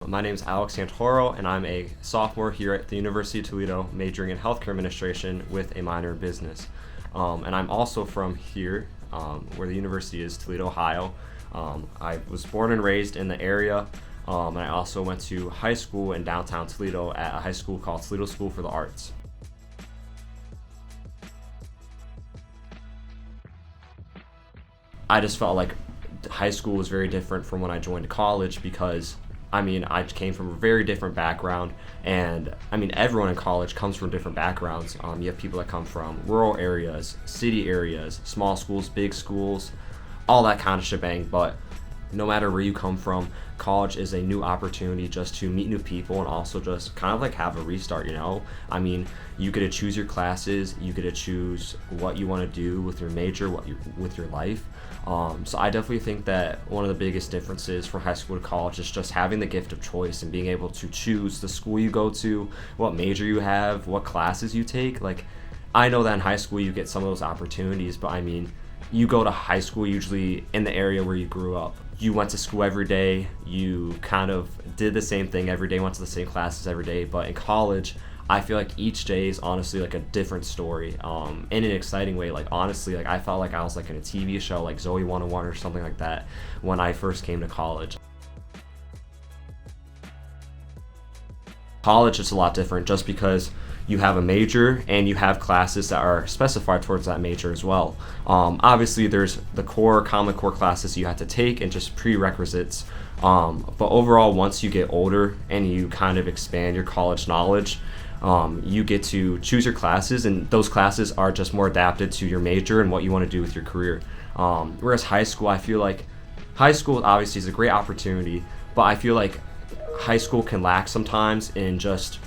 My name is Alex Santoro, and I'm a sophomore here at the University of Toledo, majoring in healthcare administration with a minor in business. And I'm also from here, where the university is, Toledo, Ohio. I was born and raised in the area, and I also went to high school in downtown Toledo at a high school called Toledo School for the Arts. I just felt like high school was very different from when I joined college because I came from a very different background, and everyone in college comes from different backgrounds. You have people that come from rural areas, city areas, small schools, big schools, all that kind of shebang. But no matter where you come from, college is a new opportunity just to meet new people and also just kind of like have a restart, you get to choose your classes, you get to choose what you want to do with your major, with your life. So I definitely think that one of the biggest differences from high school to college is just having the gift of choice and being able to choose the school you go to, what major you have, what classes you take. Like, I know that in high school you get some of those opportunities, but you go to high school usually in the area where you grew up. You went to school every day, you kind of did the same thing every day, went to the same classes every day. But in college, I feel like each day is honestly like a different story, in an exciting way. Like, honestly, like I felt like I was like in a TV show like Zoe 101 or something like that when I first came to college. College is a lot different just because you have a major and you have classes that are specified towards that major as well. Obviously, there's the common core classes you have to take and just prerequisites. But overall, once you get older and you kind of expand your college knowledge, you get to choose your classes, and those classes are just more adapted to your major and what you want to do with your career. Whereas high school, I feel like high school obviously is a great opportunity, but I feel like high school can lack sometimes in just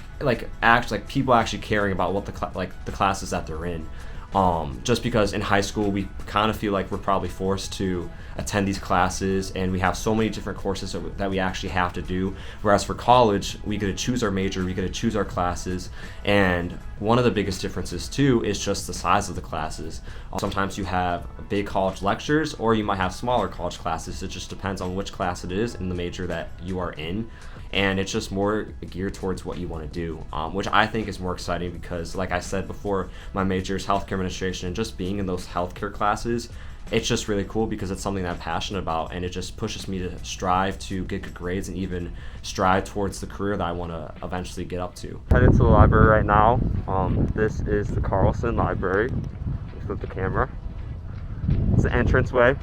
people actually caring about what the classes that they're in. Just because in high school we kind of feel like we're probably forced to attend these classes, and we have so many different courses that we actually have to do. Whereas for college, we get to choose our major, we get to choose our classes, and one of the biggest differences too is just the size of the classes. Sometimes you have big college lectures, or you might have smaller college classes. It just depends on which class it is and the major that you are in. And it's just more geared towards what you want to do, which I think is more exciting because, like I said before, my major is healthcare administration, and just being in those healthcare classes, it's just really cool because it's something that I'm passionate about, and it just pushes me to strive to get good grades and even strive towards the career that I want to eventually get up to. Headed to the library right now. This is the Carlson Library. Let's flip the camera. It's the entranceway.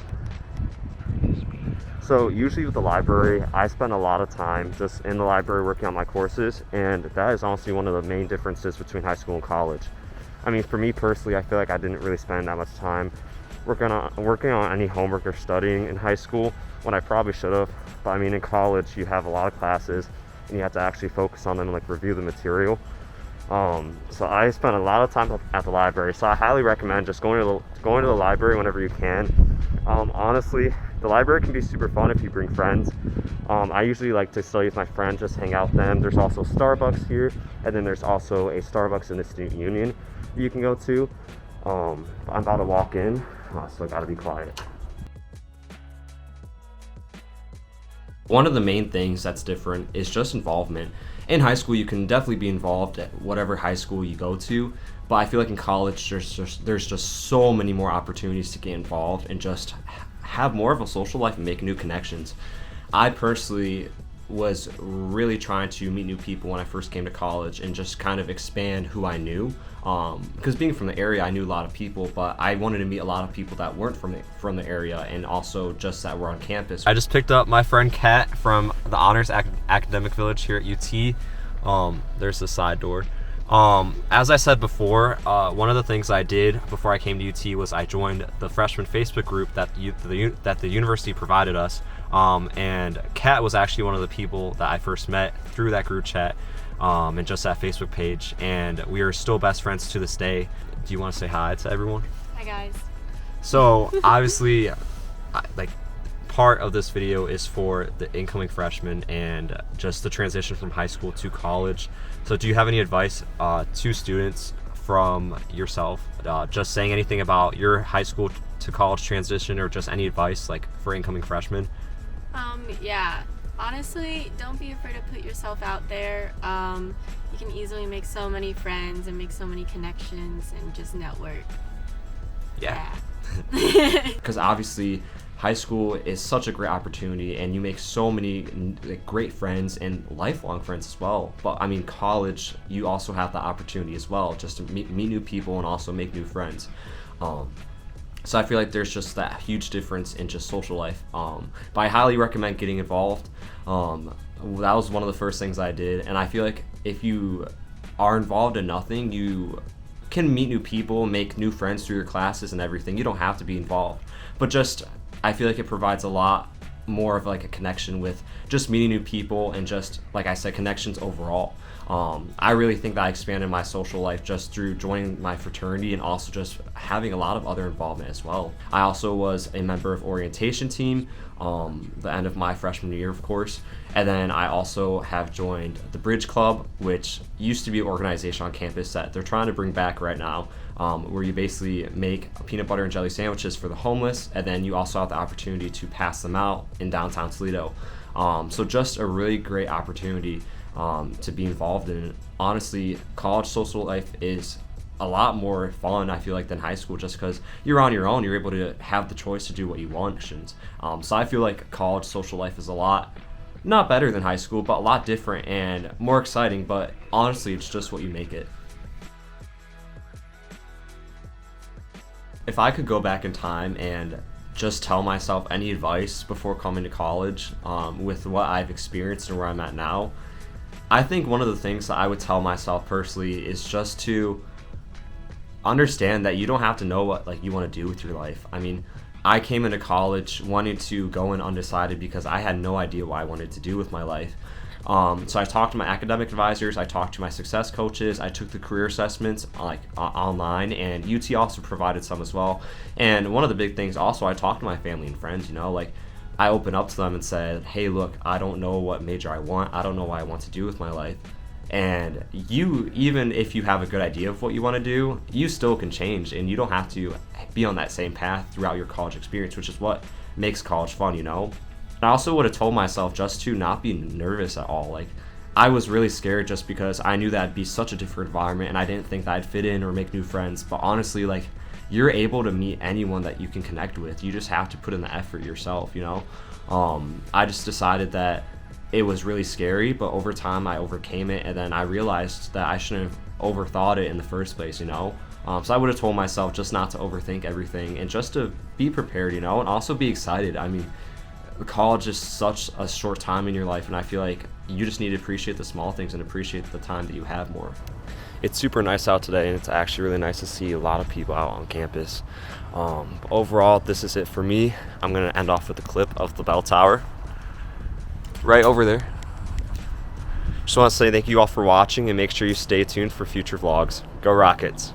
So usually with the library, I spend a lot of time just in the library working on my courses, and that is honestly one of the main differences between high school and college. For me personally, I feel like I didn't really spend that much time working on any homework or studying in high school when I probably should have. But in college, you have a lot of classes and you have to actually focus on them and review the material. So I spent a lot of time at the library. So I highly recommend just going to the library whenever you can. Honestly, the library can be super fun if you bring friends. I usually like to study with my friends, just hang out with them. There's also Starbucks here, and then there's also a Starbucks in the student union you can go to. I'm about to walk in, so I gotta be quiet. One of the main things that's different is just involvement. In high school, you can definitely be involved at whatever high school you go to, but I feel like in college, there's just so many more opportunities to get involved and just have more of a social life and make new connections. I personally was really trying to meet new people when I first came to college and just kind of expand who I knew. Because being from the area, I knew a lot of people, but I wanted to meet a lot of people that weren't from the area, and also just that were on campus. I just picked up my friend Kat from the Honors Academic Village here at UT. There's the side door. As I said before, one of the things I did before I came to UT was I joined the freshman Facebook group that the university provided us. And Kat was actually one of the people that I first met through that group chat, and just that Facebook page, and we are still best friends to this day. Do you want to say hi to everyone? Hi guys. So obviously, part of this video is for the incoming freshmen and just the transition from high school to college. So do you have any advice to students from yourself, just saying anything about your high school to college transition, or just any advice for incoming freshmen? Yeah, Honestly, don't be afraid to put yourself out there. You can easily make so many friends and make so many connections and just network. Yeah. Yeah. Because obviously high school is such a great opportunity and you make so many like, great friends and lifelong friends as well. But I mean, college, you also have the opportunity as well just to meet new people and also make new friends. So I feel like there's just that huge difference in just social life. But I highly recommend getting involved. That was one of the first things I did, and I feel like if you are involved in nothing, you can meet new people, make new friends through your classes and everything. You don't have to be involved, but just I feel like it provides a lot more of like a connection with just meeting new people and just like I said, connections overall. I really think that I expanded my social life just through joining my fraternity and also just having a lot of other involvement as well. I also was a member of orientation team, the end of my freshman year, of course. And then I also have joined the Bridge Club, which used to be an organization on campus that they're trying to bring back right now, where you basically make peanut butter and jelly sandwiches for the homeless, and then you also have the opportunity to pass them out in downtown Toledo. So just a really great opportunity to be involved in. Honestly, college social life is a lot more fun, I feel like, than high school, just because you're on your own. You're able to have the choice to do what you want. So I feel like college social life is a lot, not better than high school, but a lot different and more exciting. But honestly, it's just what you make it. If I could go back in time and just tell myself any advice before coming to college, with what I've experienced and where I'm at now, I think one of the things that I would tell myself personally is just to understand that you don't have to know what like you want to do with your life. I mean, I came into college wanting to go in undecided because I had no idea what I wanted to do with my life. So I talked to my academic advisors, I talked to my success coaches, I took the career assessments like online, and UT also provided some as well. And one of the big things also, I talked to my family and friends, like I opened up to them and said, hey, look, I don't know what major I want. I don't know what I want to do with my life. And you, even if you have a good idea of what you want to do, you still can change, and you don't have to be on that same path throughout your college experience, which is what makes college fun. I also would have told myself just to not be nervous at all. Like, I was really scared just because I knew that'd be such a different environment and I didn't think that I'd fit in or make new friends. But honestly, like, you're able to meet anyone that you can connect with. You just have to put in the effort yourself, I just decided that it was really scary, but over time I overcame it, and then I realized that I shouldn't have overthought it in the first place, So I would have told myself just not to overthink everything and just to be prepared, and also be excited. I mean, college is such a short time in your life, and I feel like you just need to appreciate the small things and appreciate the time that you have more. It's super nice out today, and it's actually really nice to see a lot of people out on campus. Overall, this is it for me. I'm going to end off with a clip of the bell tower right over there. Just want to say thank you all for watching, and make sure you stay tuned for future vlogs. Go Rockets!